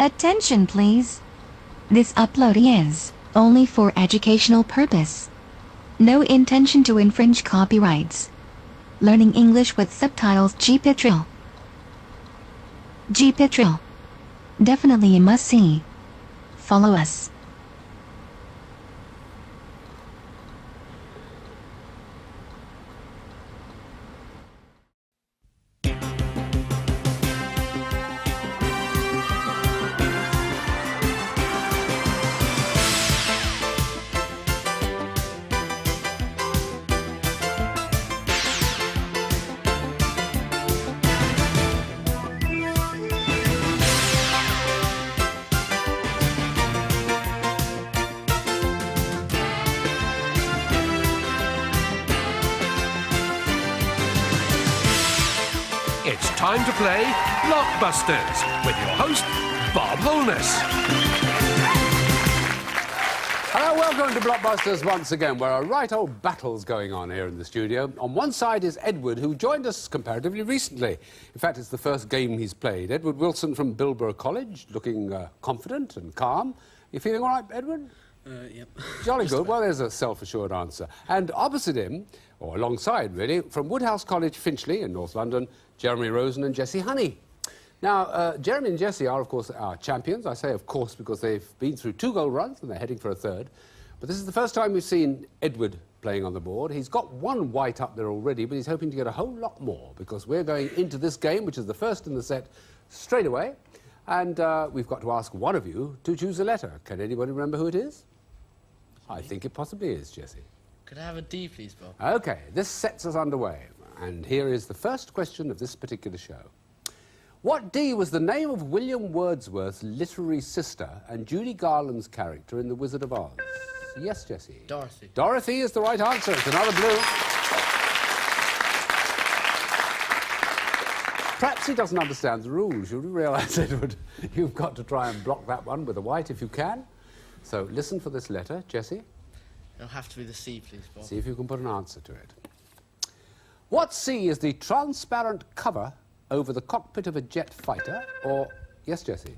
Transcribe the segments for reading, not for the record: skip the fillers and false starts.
Attention please. This upload is only for educational purpose. No intention to infringe copyrights. Learning English with subtitles GPITRAL. GPITRAL. Definitely a must-see. Follow us. It's time to play Blockbusters with your host, Bob Holness. Hello, welcome to Blockbusters once again, where a right old battle's going on here in the studio. On one side is Edward, who joined us comparatively recently. In fact, it's the first game he's played. Edward Wilson from Bilborough College, looking confident and calm. You feeling all right, Edward? Yep. Jolly good. Well, there's a self-assured answer. And opposite him, or alongside really, from Woodhouse College, Finchley in North London, Jeremy Rosen and Jessie Honey. Now, Jeremy and Jessie are, of course, our champions. I say, of course, because they've been through 2 goal runs and they're heading for a 3rd. But this is the first time we've seen Edward playing on the board. He's got 1 white up there already, but he's hoping to get a whole lot more, because we're going into this game, which is the first in the set, straight away. And we've got to ask one of you to choose a letter. Can anybody remember who it is? I think it possibly is, Jessie. Could I have a D, please, Bob? OK, this sets us underway. And here is the first question of this particular show. What D was the name of William Wordsworth's literary sister and Judy Garland's character in The Wizard of Oz? Yes, Jessie? Dorothy. Dorothy is the right answer. It's another blue. Perhaps he doesn't understand the rules. You realise, Edward, you've got to try and block that one with a white if you can. So listen for this letter, Jessie. It'll have to be the C, please, Bob. See if you can put an answer to it. What C is the transparent cover over the cockpit of a jet fighter, or... Yes, Jessie?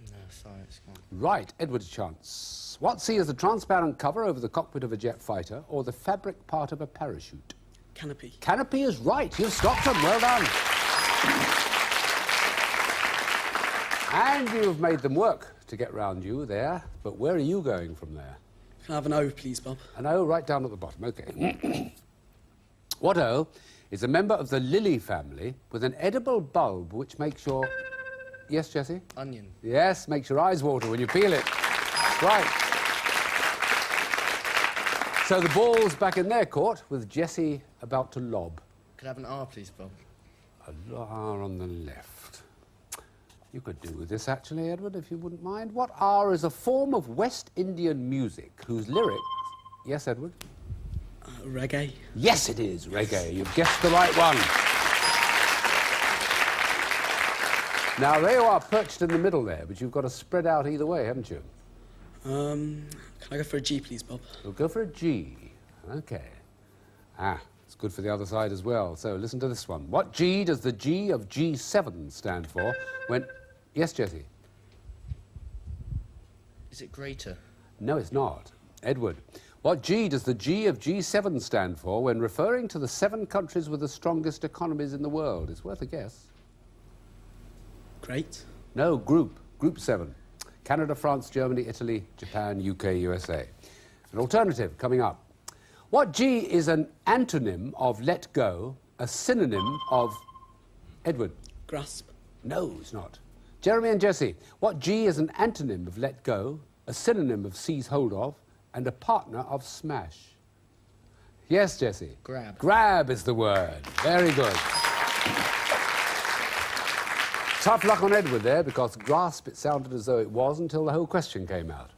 No, sorry, it's gone. Right, Edward's chance. What C is the transparent cover over the cockpit of a jet fighter, or the fabric part of a parachute? Canopy. Canopy is right. You've stopped them. Well done. And you've made them work to get round you there. But where are you going from there? Can I have an O, please, Bob? An O right down at the bottom. OK. What O is a member of the lily family with an edible bulb which makes your... Yes, Jessie? Onion. Yes, makes your eyes water when you peel it. Right. So the ball's back in their court with Jessie about to lob. Could I have an R, please, Bob? A R on the left. You could do with this, actually, Edward, if you wouldn't mind. What R is a form of West Indian music whose lyrics... Yes, Edward? Reggae. Yes, it is reggae. You've guessed the right one. Now, there you are perched in the middle there, but you've got to spread out either way, haven't you? Can I go for a G, please, Bob? We'll go for a G. OK. It's good for the other side as well. So listen to this one. What G does the G of G7 stand for when... Yes, Jessie? Is it greater? No, it's not. Edward, what G does the G of G7 stand for when referring to the 7 countries with the strongest economies in the world? It's worth a guess. Great. No, group. Group 7. Canada, France, Germany, Italy, Japan, UK, USA. An alternative coming up. What G is an antonym of let go, a synonym of... Edward? Grasp. No, it's not. Jeremy and Jessie, what G is an antonym of let go, a synonym of seize hold of, and a partner of smash? Yes, Jessie? Grab. Grab is the word. Very good. Tough luck on Edward there, because grasp, it sounded as though it was until the whole question came out.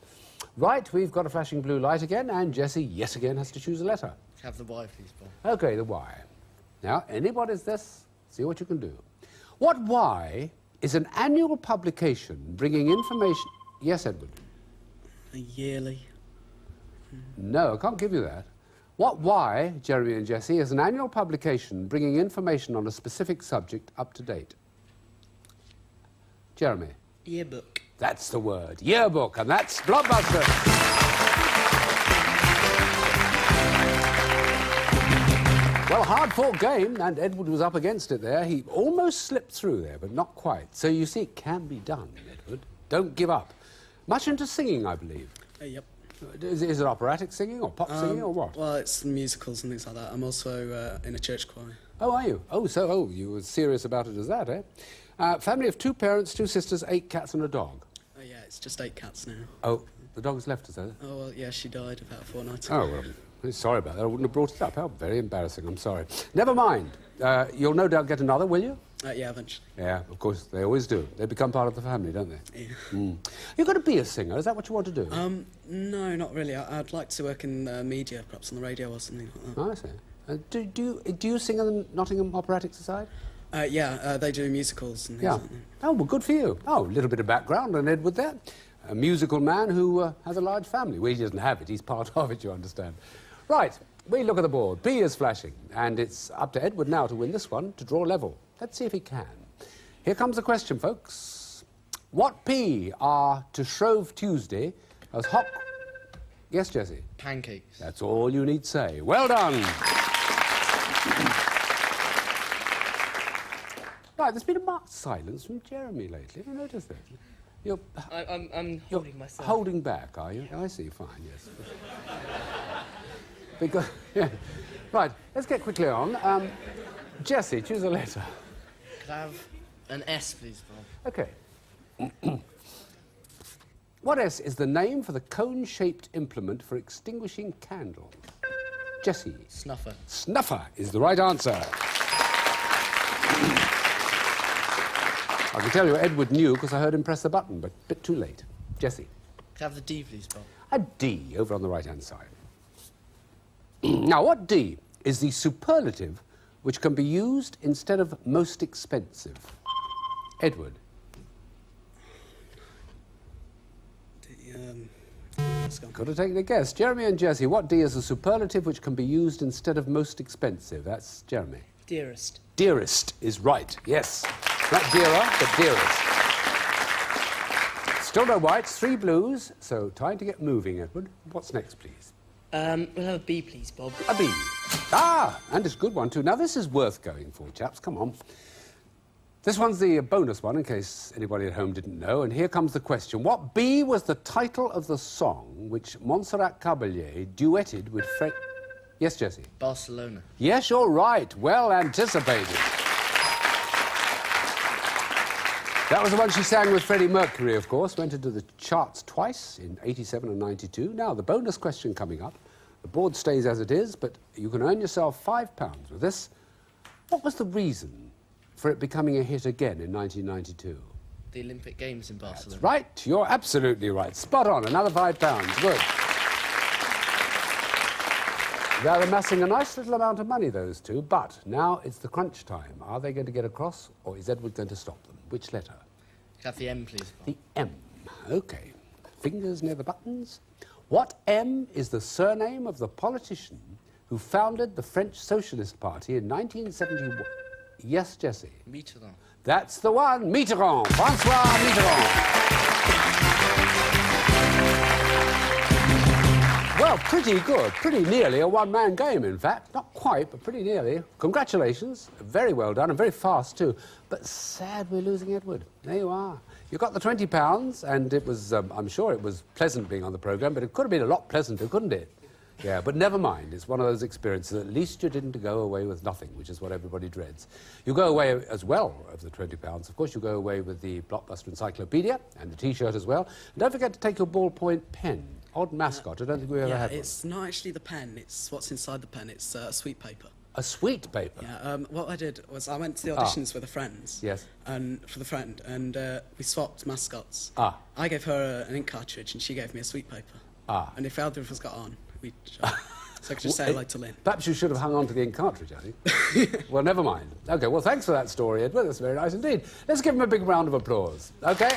Right, we've got a flashing blue light again, and Jessie yet again has to choose a letter. Have the Y, please, Bob. OK, the Y. Now, anybody's this, see what you can do. What Y is an annual publication bringing information... Yes, Edward? A yearly. No, I can't give you that. What Y, Jeremy and Jessie, is an annual publication bringing information on a specific subject up to date? Jeremy? Yearbook. That's the word. Yearbook, and that's Blockbusters. Well, hard-fought game, and Edward was up against it there. He almost slipped through there, but not quite. So you see, it can be done, Edward. Don't give up. Much into singing, I believe. Yep. Is it operatic singing or pop singing or what? Well, it's musicals and things like that. I'm also in a church choir. Oh, are you? Oh, you were serious about it as that, eh? Family of 2 parents, 2 sisters, 8 cats and a dog. Oh, yeah, it's just 8 cats now. Oh, the dog's left, is that it? Oh, well, yeah, she died about a fortnight ago. Oh, well, I'm sorry about that. I wouldn't have brought it up. How very embarrassing. I'm sorry. Never mind. You'll no doubt get another, will you? Yeah, eventually. Yeah, of course, they always do. They become part of the family, don't they? Yeah. You've got to be a singer. Is that what you want to do? No, not really. I'd like to work in media, perhaps on the radio or something like that. Oh, I see. Do you sing in the Nottingham Operatic Society? Yeah, they do musicals and things like that. Oh, well, good for you. Oh, a little bit of background on Edward there. A musical man who has a large family. Well, he doesn't have it. He's part of it, you understand. Right, we look at the board. P is flashing, and it's up to Edward now to win this one, to draw level. Let's see if he can. Here comes the question, folks. What P are to Shrove Tuesday as hot... Yes, Jessie? Pancakes. That's all you need say. Well done. Right, there's been a marked silence from Jeremy lately. Have you noticed that? I'm holding myself. Holding back, are you? I see, fine, yes. Because, yeah. Right, let's get quickly on. Jessie, choose a letter. Could I have an S, please, Bob? OK. What S is the name for the cone-shaped implement for extinguishing candles? Jessie. Snuffer. Snuffer is the right answer. I can tell you Edward knew because I heard him press the button, but a bit too late. Jessie. Could I have the D, please, Bob? A D over on the right-hand side. Now, what D is the superlative which can be used instead of most expensive? Edward. Let's go. Got to take the guess. Jeremy and Jessie, what D is a superlative which can be used instead of most expensive? That's Jeremy. Dearest. Dearest is right, yes. Not dearer, but dearest. Still no whites, 3 blues, so time to get moving, Edward. What's next, please? We'll have a B, please, Bob. A B. Ah, and it's a good one, too. Now, this is worth going for, chaps. Come on. This one's the bonus one, in case anybody at home didn't know. And here comes the question. What B was the title of the song which Montserrat Caballé duetted with Fred... Yes, Jessie? Barcelona. Yes, you're right. Well anticipated. That was the one she sang with Freddie Mercury, of course. Went into the charts twice, in 87 and 92. Now, the bonus question coming up. The board stays as it is, but you can earn yourself £5 with this. What was the reason for it becoming a hit again in 1992? The Olympic Games in Barcelona. That's right. You're absolutely right. Spot on. Another £5. Good. They're amassing a nice little amount of money, those two, but now it's the crunch time. Are they going to get across, or is Edward going to stop them? Which letter? Could I have the M, please, Bob? The M. OK. Fingers near the buttons. What M is the surname of the politician who founded the French Socialist Party in 1971? Yes, Jessie? Mitterrand. That's the one. Mitterrand. Francois Mitterrand. Well, pretty good. Pretty nearly a one-man game, in fact. Not quite, but pretty nearly. Congratulations. Very well done, and very fast, too. But sad we're losing Edward. There you are. You got the £20, and it was, I'm sure it was pleasant being on the programme, but it could have been a lot pleasanter, couldn't it? Yeah, but never mind. It's one of those experiences. At least you didn't go away with nothing, which is what everybody dreads. You go away as well of the £20. Of course, you go away with the Blockbuster Encyclopedia and the T-shirt as well. And don't forget to take your ballpoint pen. Odd mascot. I don't think we ever had one. It's not actually the pen. It's what's inside the pen. It's sweet paper. A sweet paper? Yeah, what I did was I went to the auditions with a friend. Yes. And for the friend, and we swapped mascots. Ah. I gave her an ink cartridge, and she gave me a sweet paper. Ah. And if either of us got on, we'd... so I could just say hello to Lynn. Perhaps you should have hung on to the ink cartridge, I think. Well, never mind. OK, well, thanks for that story, Edward. That's very nice indeed. Let's give him a big round of applause. OK?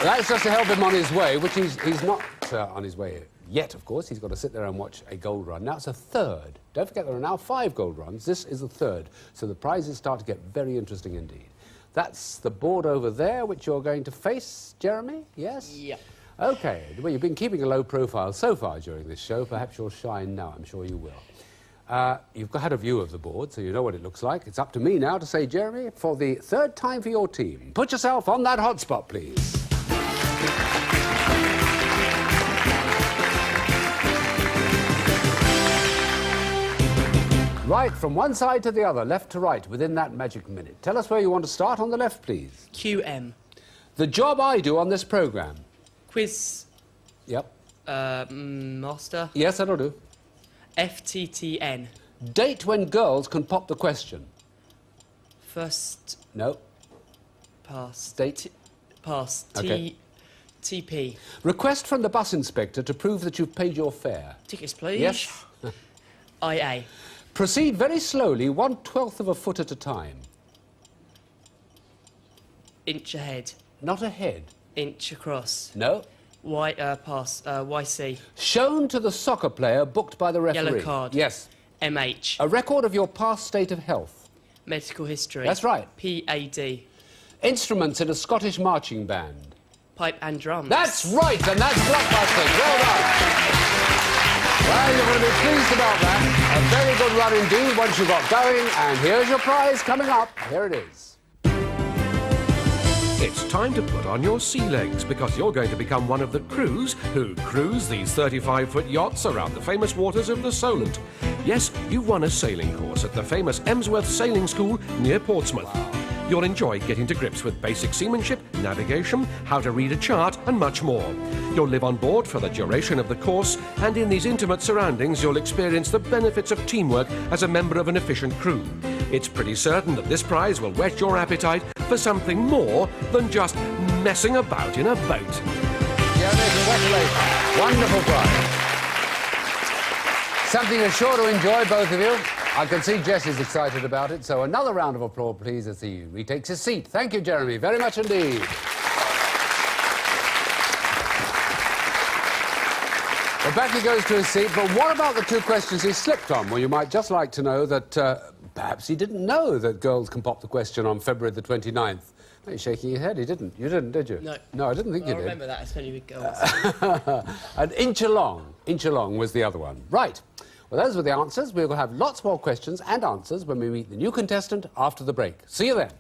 That's just to help him on his way, which he's not not on his way yet, of course. He's got to sit there and watch a gold run. Now it's a third. Don't forget, there are now 5 gold runs. This is the third. So the prizes start to get very interesting indeed. That's the board over there, which you're going to face, Jeremy? Yes? Yeah. OK. Well, you've been keeping a low profile so far during this show. Perhaps you'll shine now. I'm sure you will. You've had a view of the board, so you know what it looks like. It's up to me now to say, Jeremy, for the third time for your team, put yourself on that hotspot, please. Right, from one side to the other, left to right, within that magic minute. Tell us where you want to start on the left, please. QM. The job I do on this programme. Quiz. Yep. Master. Yes, that'll do. FTTN. Date when girls can pop the question. First. No. Pass. Date. Pass. Okay. TP. Request from the bus inspector to prove that you've paid your fare. Tickets, please. Yes. IA. Proceed very slowly, 1/12 of a foot at a time. Inch ahead. Not ahead. Inch across. No. Pass. YC. Shown to the soccer player booked by the referee. Yellow card. Yes. MH. A record of your past state of health. Medical history. That's right. PAD. Instruments in a Scottish marching band. Pipe and drums. That's right, and that's Blockbusters. Well done. Well, you're going to be pleased about that. A very good run indeed once you got going. And here's your prize coming up. Here it is. It's time to put on your sea legs because you're going to become one of the crews who cruise these 35-foot yachts around the famous waters of the Solent. Yes, you've won a sailing course at the famous Emsworth Sailing School near Portsmouth. You'll enjoy getting to grips with basic seamanship, navigation, how to read a chart, and much more. You'll live on board for the duration of the course, and in these intimate surroundings, you'll experience the benefits of teamwork as a member of an efficient crew. It's pretty certain that this prize will whet your appetite for something more than just messing about in a boat. Jeremy, congratulations. Wonderful prize. Something you're sure to enjoy, both of you. I can see Jess is excited about it, so another round of applause, please, as he retakes his seat. Thank you, Jeremy, very much indeed. Well, back he goes to his seat, but what about the 2 questions he slipped on? Well, you might just like to know that perhaps he didn't know that girls can pop the question on February the 29th. No, you're shaking your head. He didn't. You didn't, did you? No. No, I didn't think you did. I remember that, especially with girls. An inch along was the other one. Right. Well, those were the answers. We'll have lots more questions and answers when we meet the new contestant after the break. See you then.